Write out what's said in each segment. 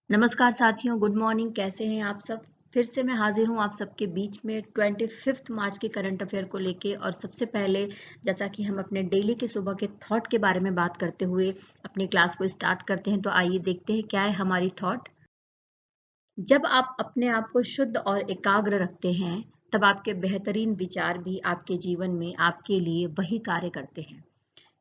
नमस्कार साथियों, good morning. कैसे हैं आप सब? फिर से मैं हाजिर हूं आप सबके बीच में 25 मार्च के करंट अफेयर को लेके। और सबसे पहले, जैसा कि हम अपने डेली के सुबह के थॉट के बारे में बात करते हुए अपनी क्लास को स्टार्ट करते हैं, तो आइए देखते हैं क्या है हमारी थॉट। जब आप अपने आप को शुद्ध और एकाग्र रखते हैं, तब आपके बेहतरीन विचार भी आपके जीवन में आपके लिए वही कार्य करते हैं।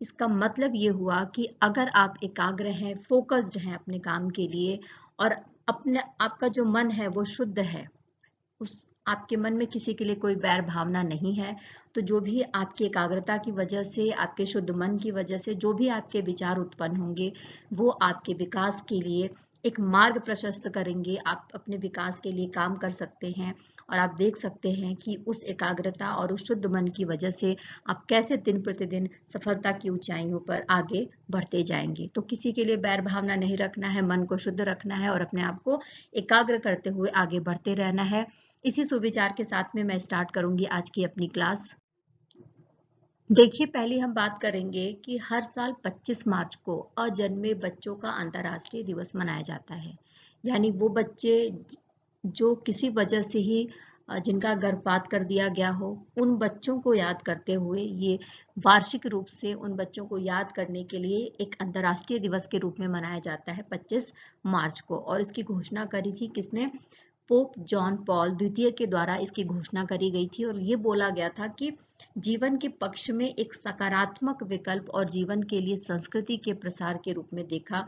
इसका मतलब ये हुआ कि अगर आप एकाग्र हैं, फोकस्ड हैं अपने काम के लिए, और अपने आपका जो मन है वो शुद्ध है, उस आपके मन में किसी के लिए कोई बैर भावना नहीं है, तो जो भी आपकी एकाग्रता की वजह से, आपके शुद्ध मन की वजह से जो भी आपके विचार उत्पन्न होंगे, वो आपके विकास के लिए एक मार्ग प्रशस्त करेंगे। आप अपने विकास के लिए काम कर सकते हैं, और आप देख सकते हैं कि उस एकाग्रता और उस शुद्ध मन की वजह से आप कैसे दिन प्रतिदिन सफलता की ऊंचाइयों पर आगे बढ़ते जाएंगे। तो किसी के लिए बैर भावना नहीं रखना है, मन को शुद्ध रखना है और अपने आप को एकाग्र करते हुए आगे बढ़ते रहना है। इसी सुविचार के साथ में मैं स्टार्ट करूंगी आज की अपनी क्लास। देखिए, पहले हम बात करेंगे कि हर साल 25 मार्च को अजन्मे बच्चों का अंतर्राष्ट्रीय दिवस मनाया जाता है। यानी वो बच्चे जो किसी वजह से ही जिनका गर्भपात कर दिया गया हो, उन बच्चों को याद करते हुए ये वार्षिक रूप से उन बच्चों को याद करने के लिए एक अंतर्राष्ट्रीय दिवस के रूप में मनाया जाता है 25 मार्च को। और इसकी घोषणा करी थी किसने? पोप जॉन पॉल द्वितीय के द्वारा इसकी घोषणा करी गई थी। और ये बोला गया था कि जीवन के पक्ष में एक सकारात्मक विकल्प और जीवन के लिए संस्कृति के प्रसार के रूप में देखा,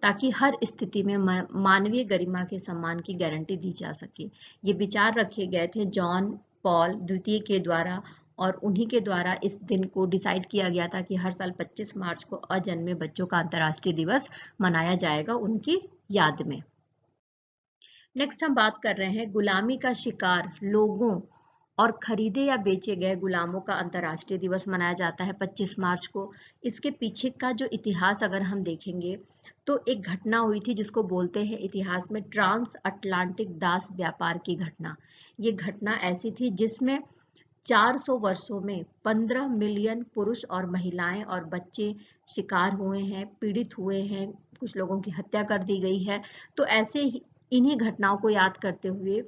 ताकि हर स्थिति में मानवीय गरिमा के सम्मान की गारंटी दी जा सके। ये विचार रखे गए थे जॉन पॉल द्वितीय के द्वारा, और उन्हीं के द्वारा इस दिन को डिसाइड किया गया था कि हर साल 25 मार्च को अजन्मे बच्चों का अंतर्राष्ट्रीय दिवस मनाया जाएगा उनकी याद में। नेक्स्ट हम बात कर रहे हैं गुलामी का शिकार लोगों और खरीदे या बेचे गए गुलामों का अंतर्राष्ट्रीय दिवस मनाया जाता है 25 मार्च को। इसके पीछे का जो इतिहास अगर हम देखेंगे, तो एक घटना हुई थी जिसको बोलते हैं इतिहास में ट्रांस अटलांटिक दास व्यापार की घटना। ये घटना ऐसी थी जिसमें 400 वर्षों में 15 मिलियन पुरुष और महिलाएं और बच्चे शिकार हुए हैं, पीड़ित हुए हैं, कुछ लोगों की हत्या कर दी गई है। तो ऐसे ही इन्हीं घटनाओं को याद करते हुए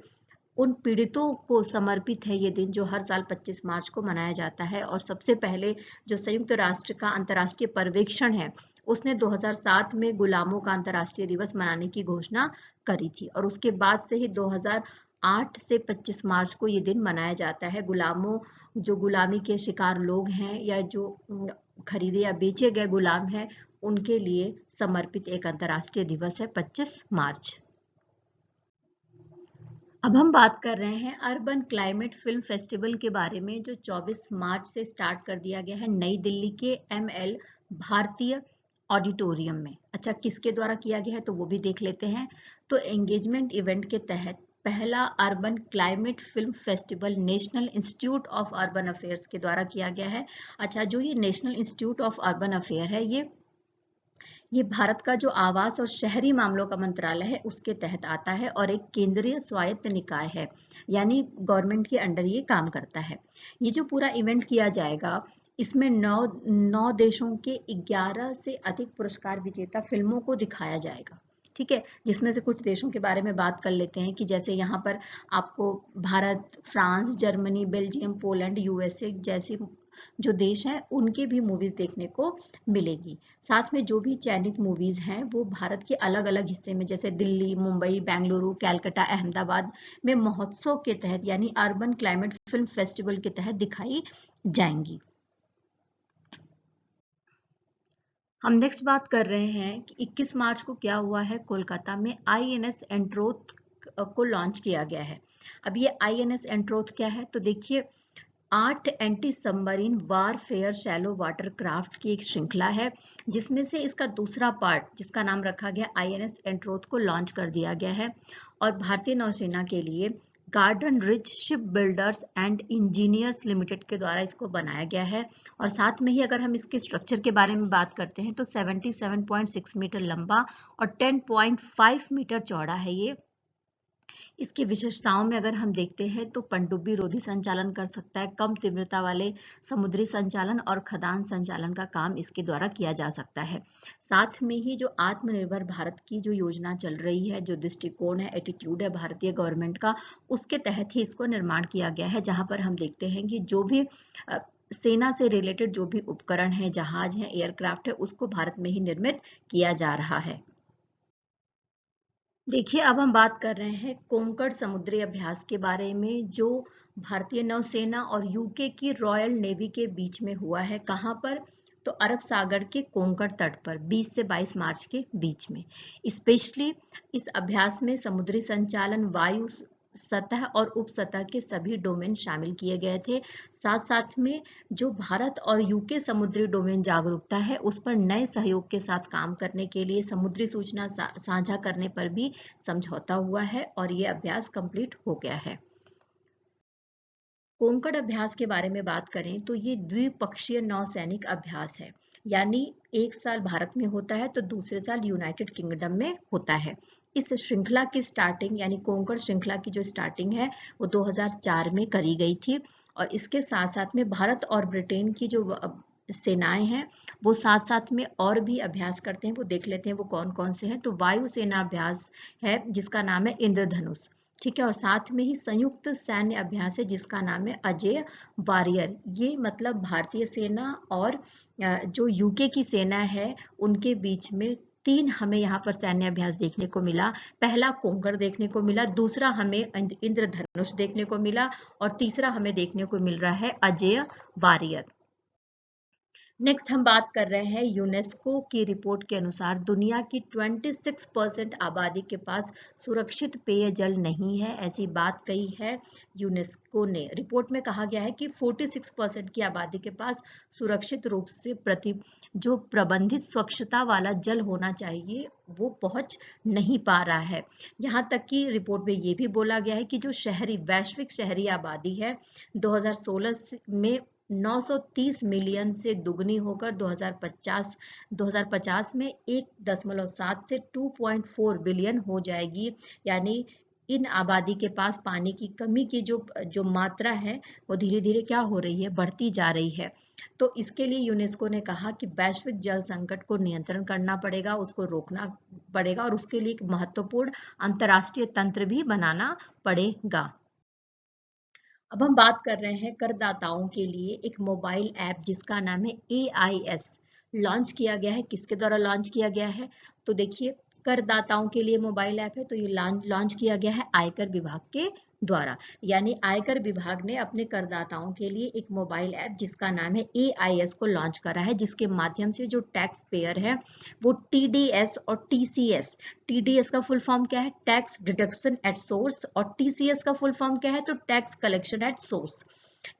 उन पीड़ितों को समर्पित है ये दिन, जो हर साल 25 मार्च को मनाया जाता है। और सबसे पहले जो संयुक्त राष्ट्र का अंतर्राष्ट्रीय पर्यवेक्षण है, उसने 2007 में गुलामों का अंतर्राष्ट्रीय दिवस मनाने की घोषणा करी थी। और उसके बाद से ही 2008 से 25 मार्च को ये दिन मनाया जाता है। गुलामों, जो गुलामी के शिकार लोग हैं या जो खरीदे या बेचे गए गुलाम हैं, उनके लिए समर्पित एक अंतर्राष्ट्रीय दिवस है 25 मार्च। अब हम बात कर रहे हैं अर्बन क्लाइमेट फिल्म फेस्टिवल के बारे में, जो 24 मार्च से स्टार्ट कर दिया गया है नई दिल्ली के ML भारतीय ऑडिटोरियम में। अच्छा, किसके द्वारा किया गया है तो वो भी देख लेते हैं। तो एंगेजमेंट इवेंट के तहत पहला urban climate film festival national institute of urban affairs के द्वारा किया गया है। अच्छा, जो ये national institute of urban affair है, ये भारत का जो आवास और शहरी मामलों का मंत्रालय है उसके तहत आता है, और एक केंद्रीय स्वायत्त निकाय है, यानी गवर्नमेंट के अंडर ये काम करता है। ये जो पूरा इवेंट किया जाएगा, इसमें नौ देशों के 11 से अधिक पुरस्कार विजेता फिल्मों को दिखाया जाएगा। ठीक है, जिसमें से कुछ देशों के बारे में बात कर लेते हैं कि जैसे यहाँ पर आपको Bharat, France, Germany, Belgium, Poland, USA जैसे जो देश हैं उनके भी मूवीज देखने को मिलेगी। साथ में जो भी चयनित मूवीज हैं वो भारत के अलग अलग हिस्से में, जैसे दिल्ली, मुंबई, बेंगलुरु, कैलकाटा, अहमदाबाद में महोत्सव के तहत, यानी अर्बन क्लाइमेट फिल्म फेस्टिवल के तहत दिखाई जाएंगी। हम नेक्स्ट बात कर रहे हैं कि 21 मार्च को क्या हुआ है। कोलकाता में INS एंट्रोथ को लॉन्च किया गया है। अब ये INS एंट्रोथ क्या है, तो देखिए, 8 anti submarine warfare shallow water craft की एक श्रृंखला है, जिसमें से इसका दूसरा पार्ट, जिसका नाम रखा गया INS एंट्रोथ, को लॉन्च कर दिया गया है। और भारतीय नौसेना के लिए garden rich ship builders and engineers limited के द्वारा इसको बनाया गया है। और साथ में ही अगर हम इसके स्ट्रक्चर के बारे में बात करते हैं, तो 77.6 मीटर लंबा और 10.5 मीटर चौड़ा है ये। इसकी विशेषताओं में अगर हम देखते हैं तो पनडुब्बी रोधी संचालन कर सकता है, कम तीव्रता वाले समुद्री संचालन और खदान संचालन का काम इसके द्वारा किया जा सकता है। साथ में ही जो आत्मनिर्भर भारत की जो योजना चल रही है, जो दृष्टिकोण है, एटीट्यूड है भारतीय गवर्नमेंट का, उसके तहत ही इसको निर्माण किया गया है, जहां पर हम देखते हैं कि जो भी सेना से रिलेटेड जो भी उपकरण है, जहाज है, एयरक्राफ्ट है, उसको भारत में ही निर्मित किया जा रहा है। देखिए, अब हम बात कर रहे हैं कोंकण समुद्री अभ्यास के बारे में, जो भारतीय नौसेना और यूके की रॉयल नेवी के बीच में हुआ है। कहाँ पर? तो अरब सागर के कोंकण तट पर 20 से 22 मार्च के बीच में। स्पेशली इस अभ्यास में समुद्री संचालन, वायु सतह और उप सतह के सभी डोमेन शामिल किए गए थे। साथ साथ में जो भारत और यूके समुद्री डोमेन जागरूकता है, उस पर नए सहयोग के साथ काम करने के लिए समुद्री सूचना साझा करने पर भी समझौता हुआ है और ये अभ्यास कंप्लीट हो गया है। कोंकण अभ्यास के बारे में बात करें तो ये द्विपक्षीय नौसैनिक अभ्यास है, यानी एक साल भारत में होता है तो दूसरे साल यूनाइटेड किंगडम में होता है। इस श्रृंखला की स्टार्टिंग, यानी कोंकण श्रृंखला की जो स्टार्टिंग है वो 2004 में करी गई थी, और इसके साथ साथ में भारत और ब्रिटेन की जो सेनाएं हैं वो साथ साथ में और भी अभ्यास करते हैं। वो देख लेते हैं वो कौन कौन से हैं। तो वायु सेना अभ्यास है जिसका नाम है इंद्रधनुष, ठीक है, और साथ में ही संयुक्त सैन्य अभ्यास है जिसका नाम है अजय वॉरियर। ये मतलब भारतीय सेना और जो यूके की सेना है उनके बीच में 3 हमें यहाँ पर सैन्य अभ्यास देखने को मिला। पहला कोंकण देखने को मिला, दूसरा हमें इंद्रधनुष देखने को मिला, और तीसरा हमें देखने को मिल रहा है अजय वॉरियर। नेक्स्ट हम बात कर रहे हैं यूनेस्को की रिपोर्ट के अनुसार दुनिया की 26% आबादी के पास सुरक्षित पेयजल नहीं है, ऐसी बात कही है यूनेस्को ने। रिपोर्ट में कहा गया है कि 46% की आबादी के पास सुरक्षित रूप से जो प्रबंधित स्वच्छता वाला जल होना चाहिए वो पहुंच नहीं पा रहा है। यहाँ तक कि रिपोर्ट में ये भी बोला गया है कि जो वैश्विक शहरी आबादी है 2016 में 930 मिलियन से दुगनी होकर 2050 में 1.7 से 2.4 बिलियन हो जाएगी। यानी इन आबादी के पास पानी की कमी की जो मात्रा है वो धीरे धीरे क्या हो रही है, बढ़ती जा रही है। तो इसके लिए यूनेस्को ने कहा कि वैश्विक जल संकट को नियंत्रण करना पड़ेगा, उसको रोकना पड़ेगा, और उसके लिए एक महत्वपूर्ण अंतर्राष्ट्रीय तंत्र भी बनाना पड़ेगा। अब हम बात कर रहे हैं करदाताओं के लिए एक मोबाइल ऐप जिसका नाम है AIS, लॉन्च किया गया है। किसके द्वारा लॉन्च किया गया है? तो देखिए, करदाताओं के लिए मोबाइल ऐप है, तो ये लॉन्च किया गया है आयकर विभाग के द्वारा। यानी आयकर विभाग ने अपने करदाताओं के लिए एक मोबाइल ऐप जिसका नाम है AIS को लॉन्च करा है, जिसके माध्यम से जो टैक्स पेयर है वो TDS और TCS, TDS का फुल फॉर्म क्या है? टैक्स डिडक्शन एट सोर्स, और TCS का फुल फॉर्म क्या है? तो टैक्स कलेक्शन एट सोर्स।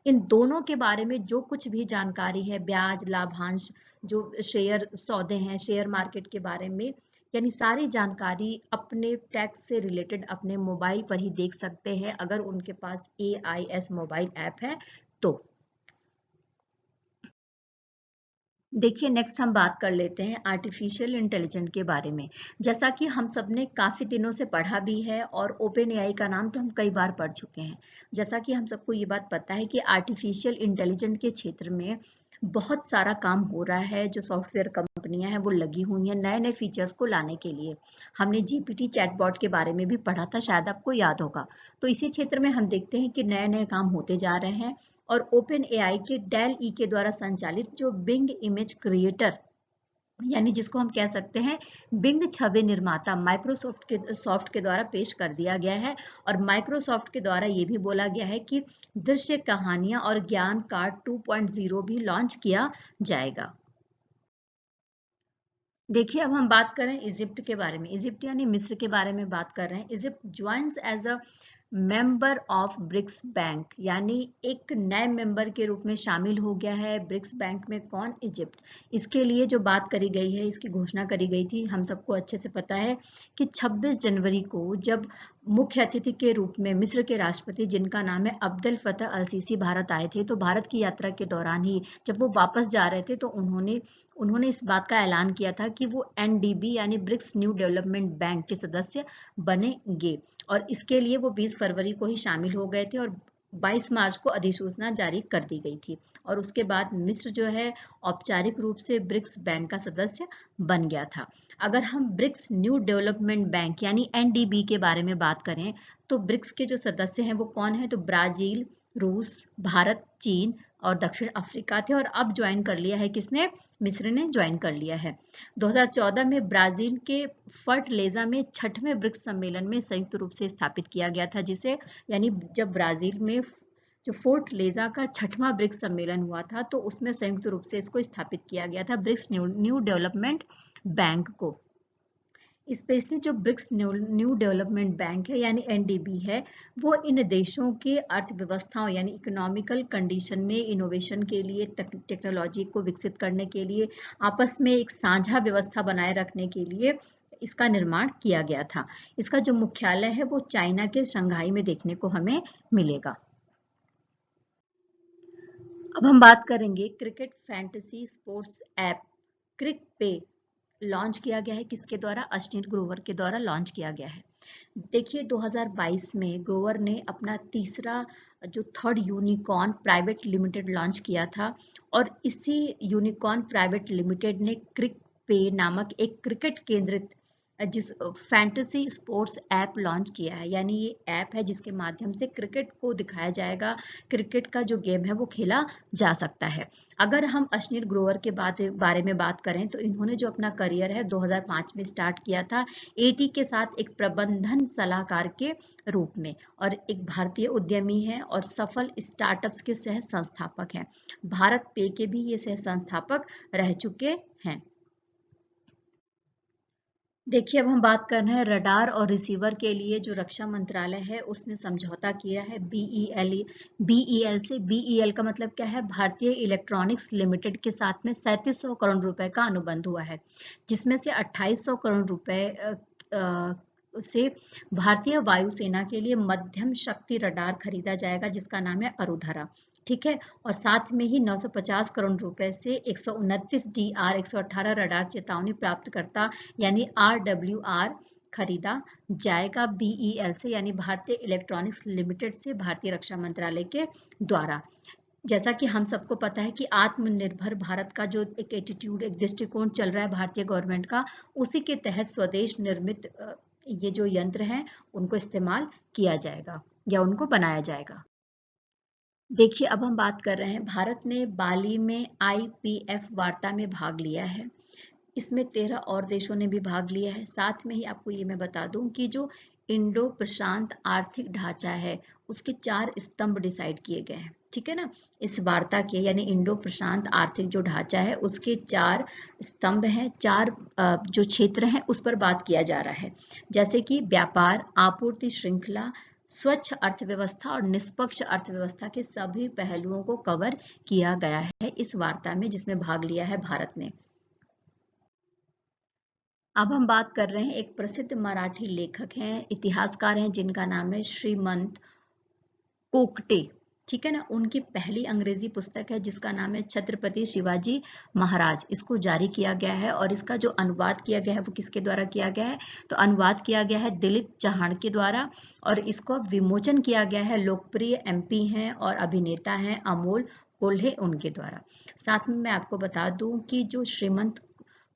इन दोनों के बारे में जो कुछ भी जानकारी है, ब्याज, लाभांश, जो शेयर सौदे हैं, शेयर मार्केट के बारे में, यानी सारी जानकारी अपने टैक्स से रिलेटेड अपने मोबाइल पर ही देख सकते हैं अगर उनके पास AIS मोबाइल ऐप है तो। देखिए, नेक्स्ट हम बात कर लेते हैं आर्टिफिशियल इंटेलिजेंस के बारे में। जैसा कि हम सब ने काफ़ी दिनों से पढ़ा भी है, और ओपन AI का नाम तो हम कई बार पढ़ चुके हैं। जैसा कि हम सबको ये बात पता है कि आर्टिफिशियल इंटेलिजेंस के क्षेत्र में बहुत सारा काम हो रहा है। जो सॉफ्टवेयर कंपनियां हैं वो लगी हुई हैं नए नए फीचर्स को लाने के लिए। हमने GPT चैटबॉट के बारे में भी पढ़ा था, शायद आपको याद होगा। तो इसी क्षेत्र में हम देखते हैं कि नए नए काम होते जा रहे हैं, और ओपन AI के डेल ई के द्वारा संचालित जो बिंग इमेज क्रिएटर, यानी जिसको हम कह सकते हैं बिंग छवि निर्माता, सॉफ्ट के द्वारा पेश कर दिया गया है। और माइक्रोसॉफ्ट के द्वारा ये भी बोला गया है कि दृश्य कहानियां और ज्ञान कार्ड 2.0 भी लॉन्च किया जाएगा। देखिए, अब हम बात करें इजिप्ट के बारे में। इजिप्ट यानी मिस्र के बारे में बात कर रहे हैं। Egypt joins as a member of BRICS bank, यानी एक नए मेंबर के रूप में शामिल हो गया है ब्रिक्स बैंक में। कौन? इजिप्ट। इसके लिए जो बात करी गई है, इसकी घोषणा करी गई थी, हम सबको अच्छे से पता है कि 26 जनवरी को जब मुख्य अतिथि के रूप में मिस्र के राष्ट्रपति, जिनका नाम है अब्देल फतह अल सीसी, भारत आए थे, तो भारत की यात्रा के दौरान ही जब वो वापस जा रहे थे तो उन्होंने उन्होंने इस बात का ऐलान किया था कि वो एनडीबी यानी ब्रिक्स न्यू डेवलपमेंट बैंक के सदस्य बनेंगे, और इसके लिए वो 20 फरवरी को ही शामिल हो गए थे और 22 मार्च को अधिसूचना जारी कर दी गई थी। और उसके बाद मिस्र जो है औपचारिक रूप से ब्रिक्स बैंक का सदस्य बन गया था। अगर हम ब्रिक्स न्यू डेवलपमेंट बैंक यानी एनडीबी के बारे में बात करें तो ब्रिक्स के जो सदस्य हैं वो कौन है, तो ब्राजील, रूस, भारत, चीन और दक्षिण अफ्रीका थे, और अब ज्वाइन कर लिया है किसने, मिस्र ने ज्वाइन कर लिया है। 2014 में ब्राजील के फर्टलेजा में 6वें ब्रिक्स सम्मेलन में संयुक्त रूप से स्थापित किया गया था, जिसे यानी जब ब्राजील में जो फोर्ट लेजा का 6वां ब्रिक्स सम्मेलन हुआ था तो उसमें संयुक्त रूप से इसको स्थापित किया गया था, ब्रिक्स न्यू डेवलपमेंट बैंक को। स्पेशली जो ब्रिक्स न्यू डेवलपमेंट बैंक है यानी एनडीबी है, वो इन देशों के अर्थव्यवस्थाओं यानी इकोनॉमिकल कंडीशन में इनोवेशन के लिए, टेक्नोलॉजी को विकसित करने के लिए, आपस में एक साझा व्यवस्था बनाए रखने के लिए इसका निर्माण किया गया था। इसका जो मुख्यालय है वो चाइना के शंघाई में देखने को हमें मिलेगा। अब हम बात करेंगे क्रिकेट फैंटेसी स्पोर्ट्स ऐप क्रिक पे लॉन्च किया गया है, किसके द्वारा, अश्नील ग्रोवर के द्वारा लॉन्च किया गया है। देखिए 2022 में ग्रोवर ने अपना तीसरा जो third unicorn private limited launch किया था, और इसी यूनिकॉर्न प्राइवेट लिमिटेड ने क्रिक पे नामक एक क्रिकेट केंद्रित जिस फैंटेसी स्पोर्ट्स ऐप लॉन्च किया है। यानी ये ऐप है जिसके माध्यम से क्रिकेट को दिखाया जाएगा, क्रिकेट का जो गेम है वो खेला जा सकता है। अगर हम अश्नील ग्रोवर के बारे में बात करें तो इन्होंने जो अपना करियर है 2005 में स्टार्ट किया था एटी के साथ एक प्रबंधन सलाहकार के रूप में, और एक भारतीय उद्यमी है और सफल स्टार्टअप्स के सह संस्थापक हैं। भारत पे के भी ये सह संस्थापक रह चुके हैं। देखिए अब हम बात कर रहे हैं रडार और रिसीवर के लिए जो रक्षा मंत्रालय है उसने समझौता किया है बीईएल से। बीईएल का मतलब क्या है, भारतीय इलेक्ट्रॉनिक्स लिमिटेड के साथ में 3700 करोड़ रुपए का अनुबंध हुआ है, जिसमें से 2800 करोड़ रुपए से भारतीय वायुसेना के लिए मध्यम शक्ति रडार खरीदा जाएगा जिसका नाम है अरुधरा, ठीक है। और साथ में ही 950 करोड़ रुपए से 129 DR 118 रडार चेतावनी प्राप्तकर्ता यानी RWR खरीदा जाएगा बीईएल से, यानी भारतीय इलेक्ट्रॉनिक्स लिमिटेड से, भारतीय रक्षा मंत्रालय के द्वारा। जैसा कि हम सबको पता है कि आत्मनिर्भर भारत का जो एक एटीट्यूड, एक दृष्टिकोण चल रहा है भारतीय गवर्नमेंट का, उसी के तहत स्वदेश निर्मित ये जो यंत्र हैं उनको इस्तेमाल किया जाएगा या उनको बनाया जाएगा। देखिए अब हम बात कर रहे हैं, भारत ने बाली में IPF वार्ता में भाग लिया है। इसमें 13 और देशों ने भी भाग लिया है। साथ में ही आपको ये मैं बता दूं कि जो इंडो प्रशांत आर्थिक ढांचा है उसके 4 स्तंभ डिसाइड किए गए हैं, ठीक है ना। इस वार्ता के यानी इंडो प्रशांत आर्थिक जो ढांचा है उसके 4 स्तंभ हैं, 4 जो क्षेत्र हैं उस पर बात किया जा रहा है, जैसे कि व्यापार, आपूर्ति श्रृंखला, स्वच्छ अर्थव्यवस्था और निष्पक्ष अर्थव्यवस्था के सभी पहलुओं को कवर किया गया है इस वार्ता में जिसमें भाग लिया है भारत ने। अब हम बात कर रहे हैं, एक प्रसिद्ध मराठी लेखक हैं, इतिहासकार हैं जिनका नाम है श्रीमंत कोकटे, ठीक है ना। उनकी पहली अंग्रेजी पुस्तक है जिसका नाम है छत्रपति शिवाजी महाराज, इसको जारी किया गया है, और इसका जो अनुवाद किया गया है वो किसके द्वारा किया गया है, तो अनुवाद किया गया है दिलीप चौहान के द्वारा, और इसको विमोचन किया गया है लोकप्रिय MP हैं और अभिनेता हैं अमोल कोल्हे उनके द्वारा। साथ में मैं आपको बता दूं कि जो श्रीमंत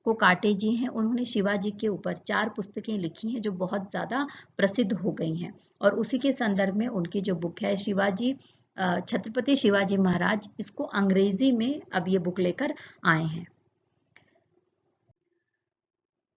कोकाटे जी हैं उन्होंने शिवाजी के ऊपर 4 पुस्तकें लिखी हैं जो बहुत ज़्यादा प्रसिद्ध हो गई हैं, और उसी के संदर्भ में उनकी जो बुक है शिवाजी छत्रपति शिवाजी महाराज, इसको अंग्रेजी में अब ये बुक लेकर आए हैं।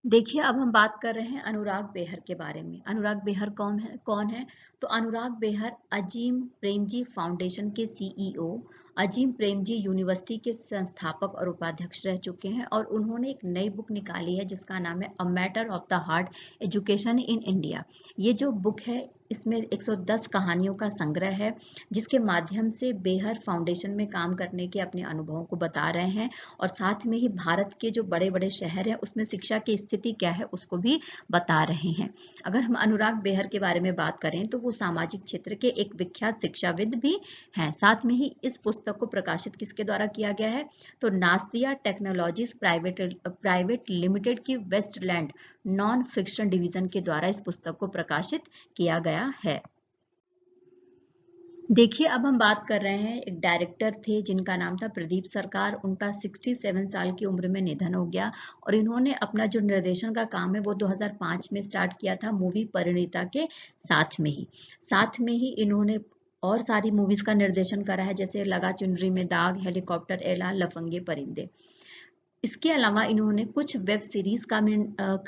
देखिए अब हम बात कर रहे हैं अनुराग बेहर के बारे में। अनुराग बेहर कौन है, तो अनुराग बेहर अजीम प्रेमजी फाउंडेशन के CEO, अजीम प्रेमजी यूनिवर्सिटी के संस्थापक और उपाध्यक्ष रह चुके हैं, और उन्होंने एक नई बुक निकाली है जिसका नाम है a matter of the heart, education in India. ये जो बुक है इसमें 110 कहानियों का संग्रह है, जिसके माध्यम से बेहर फाउंडेशन में काम करने के अपने अनुभवों को बता रहे हैं और साथ में ही भारत के जो बड़े बड़े शहर हैं उसमें शिक्षा की स्थिति क्या है उसको भी बता रहे हैं। अगर हम अनुराग बेहर के बारे में बात करें तो वो सामाजिक क्षेत्र के एक विख्यात शिक्षाविद भी हैं। साथ में ही इस पुस्तक को प्रकाशित किसके द्वारा किया गया है, तो नास्तिया टेक्नोलॉजीज प्राइवेट लिमिटेड की वेस्टलैंड नॉन फिक्शन डिवीजन के द्वारा इस पुस्तक को प्रकाशित किया गया है। देखिए, अब हम बात कर रहे हैं, एक डायरेक्टर थे जिनका नाम था प्रदीप सरकार। उनका 67 साल की उम्र में निधन हो गया और इन्होंने अपना जो निर्देशन का काम है वो 2005 में स्टार्ट किया था मूवी परिणीता के साथ में ही इन्होंने और सारी मूवीज का निर्देशन करा है, जैसे लगा चुनरी में दाग, हेलीकॉप्टर एला, लफंगे परिंदे। इसके अलावा इन्होंने कुछ वेब सीरीज का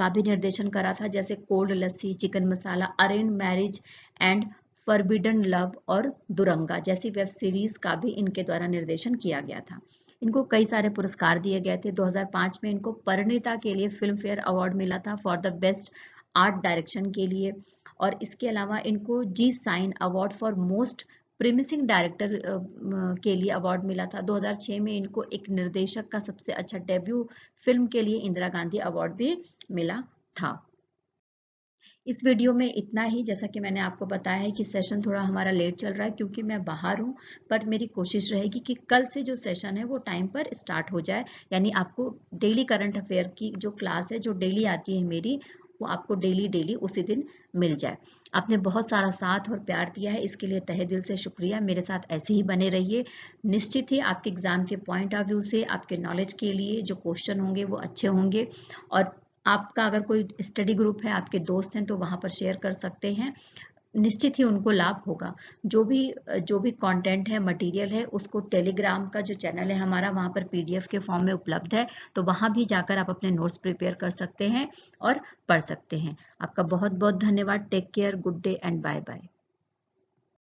भी निर्देशन करा था, जैसे cold lassi, chicken masala, arrange marriage and forbidden love और दुरंगा जैसी वेब सीरीज का भी इनके द्वारा निर्देशन किया गया था। इनको कई सारे पुरस्कार दिए गए थे। 2005 में इनको परिणीता के लिए फिल्म फेयर अवार्ड मिला था for the best art direction के लिए, और इसके अलावा इनको Zee cine award for most promising director के लिए अवार्ड मिला था। 2006 में इनको एक निर्देशक का सबसे अच्छा डेब्यू फिल्म के लिए इंदिरा गांधी अवार्ड भी मिला था। इस वीडियो में इतना ही। जैसा कि मैंने आपको बताया है कि सेशन थोड़ा हमारा लेट चल रहा है क्योंकि मैं बाहर हूँ, पर मेरी कोशिश रहेगी कि कल से जो सेशन है वो टाइम पर स्टार्ट हो जाए, यानी आपको डेली करंट अफेयर की जो क्लास है जो डेली आती है मेरी, वो आपको डेली उसी दिन मिल जाए। आपने बहुत सारा साथ और प्यार दिया है, इसके लिए तहे दिल से शुक्रिया। मेरे साथ ऐसे ही बने रहिए। निश्चित ही आपके एग्जाम के पॉइंट ऑफ व्यू से, आपके नॉलेज के लिए जो क्वेश्चन होंगे वो अच्छे होंगे, और आपका अगर कोई स्टडी ग्रुप है, आपके दोस्त हैं, तो वहां पर शेयर कर सकते हैं। निश्चित ही उनको लाभ होगा। जो भी कंटेंट है, मटेरियल है, उसको टेलीग्राम का जो चैनल है हमारा, वहां पर पीडीएफ के फॉर्म में उपलब्ध है, तो वहां भी जाकर आप अपने नोट्स प्रिपेयर कर सकते हैं और पढ़ सकते हैं। आपका बहुत बहुत धन्यवाद। Take care, good day and bye bye.